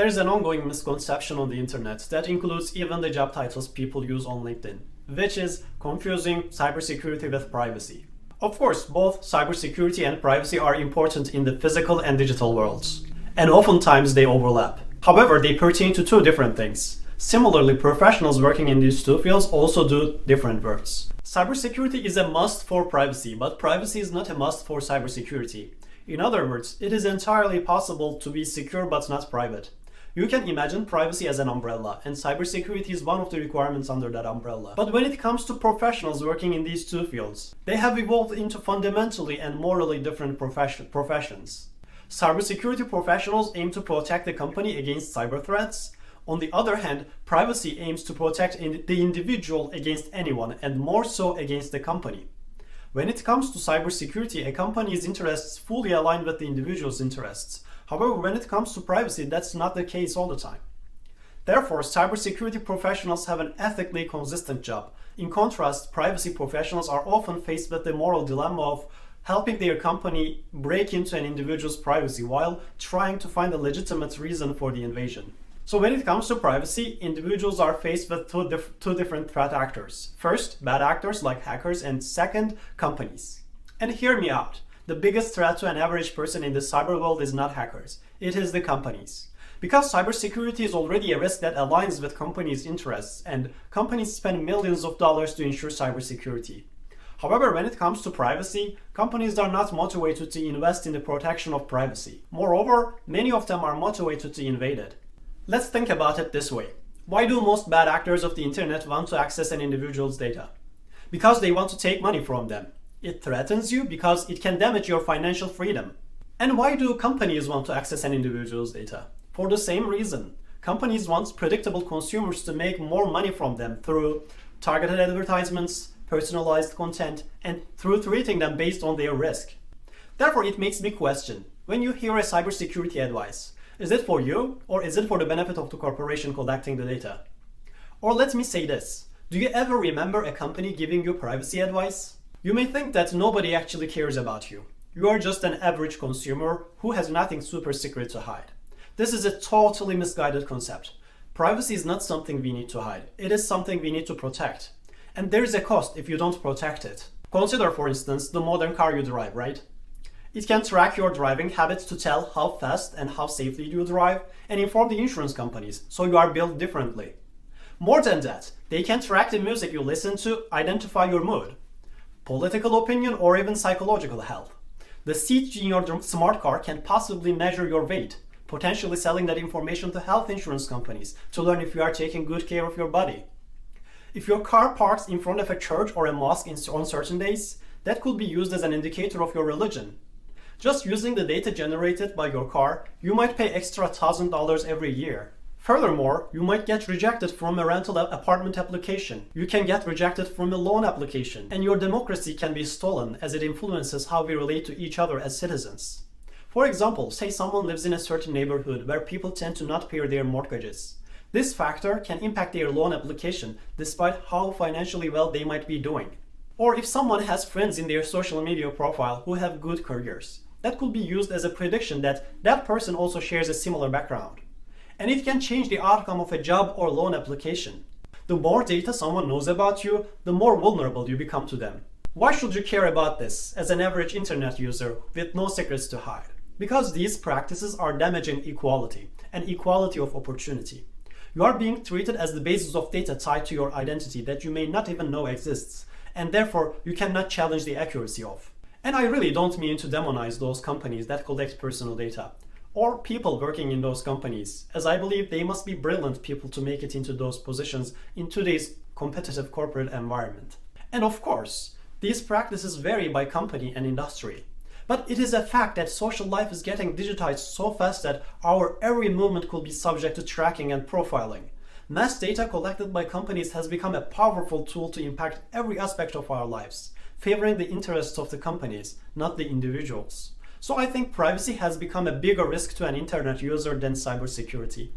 There is an ongoing misconception on the internet that includes even the job titles people use on LinkedIn, which is confusing cybersecurity with privacy. Of course, both cybersecurity and privacy are important in the physical and digital worlds, and oftentimes they overlap. However, they pertain to two different things. Similarly, professionals working in these two fields also do different works. Cybersecurity is a must for privacy, but privacy is not a must for cybersecurity. In other words, it is entirely possible to be secure but not private. You can imagine privacy as an umbrella, and cybersecurity is one of the requirements under that umbrella. But when it comes to professionals working in these two fields, they have evolved into fundamentally and morally different professions. Cybersecurity professionals aim to protect the company against cyber threats. On the other hand, privacy aims to protect the individual against anyone, and more so against the company. When it comes to cybersecurity, a company's interests fully align with the individual's interests. However, when it comes to privacy, that's not the case all the time. Therefore, cybersecurity professionals have an ethically consistent job. In contrast, privacy professionals are often faced with the moral dilemma of helping their company break into an individual's privacy while trying to find a legitimate reason for the invasion. So when it comes to privacy, individuals are faced with two different threat actors. First, bad actors like hackers, and second, companies. And hear me out. The biggest threat to an average person in the cyber world is not hackers, it is the companies. Because cybersecurity is already a risk that aligns with companies' interests, and companies spend millions of dollars to ensure cybersecurity. However, when it comes to privacy, companies are not motivated to invest in the protection of privacy. Moreover, many of them are motivated to invade it. Let's think about it this way. Why do most bad actors of the internet want to access an individual's data? Because they want to take money from them. It threatens you because it can damage your financial freedom. And why do companies want to access an individual's data? For the same reason. Companies want predictable consumers to make more money from them through targeted advertisements, personalized content, and through treating them based on their risk. Therefore, it makes me question, when you hear a cybersecurity advice, is it for you or is it for the benefit of the corporation collecting the data? Or let me say this, do you ever remember a company giving you privacy advice? You may think that nobody actually cares about you. You are just an average consumer who has nothing super secret to hide. This is a totally misguided concept. Privacy is not something we need to hide. It is something we need to protect. And there is a cost if you don't protect it. Consider, for instance, the modern car you drive, right? It can track your driving habits to tell how fast and how safely you drive and inform the insurance companies, so you are built differently. More than that, they can track the music you listen to, identify your mood, political opinion, or even psychological health. The seat in your smart car can possibly measure your weight, potentially selling that information to health insurance companies to learn if you are taking good care of your body. If your car parks in front of a church or a mosque on certain days, that could be used as an indicator of your religion. Just using the data generated by your car, you might pay extra $1,000 every year. Furthermore, you might get rejected from a rental apartment application. You can get rejected from a loan application, and your democracy can be stolen as it influences how we relate to each other as citizens. For example, say someone lives in a certain neighborhood where people tend to not pay their mortgages. This factor can impact their loan application despite how financially well they might be doing. Or if someone has friends in their social media profile who have good careers, that could be used as a prediction that that person also shares a similar background. And it can change the outcome of a job or loan application. The more data someone knows about you, the more vulnerable you become to them. Why should you care about this as an average internet user with no secrets to hide? Because these practices are damaging equality and equality of opportunity. You are being treated as the basis of data tied to your identity that you may not even know exists, and therefore you cannot challenge the accuracy of. And I really don't mean to demonize those companies that collect personal data, or people working in those companies, as I believe they must be brilliant people to make it into those positions in today's competitive corporate environment. And of course, these practices vary by company and industry. But it is a fact that social life is getting digitized so fast that our every movement could be subject to tracking and profiling. Mass data collected by companies has become a powerful tool to impact every aspect of our lives, favoring the interests of the companies, not the individuals. So I think privacy has become a bigger risk to an internet user than cybersecurity.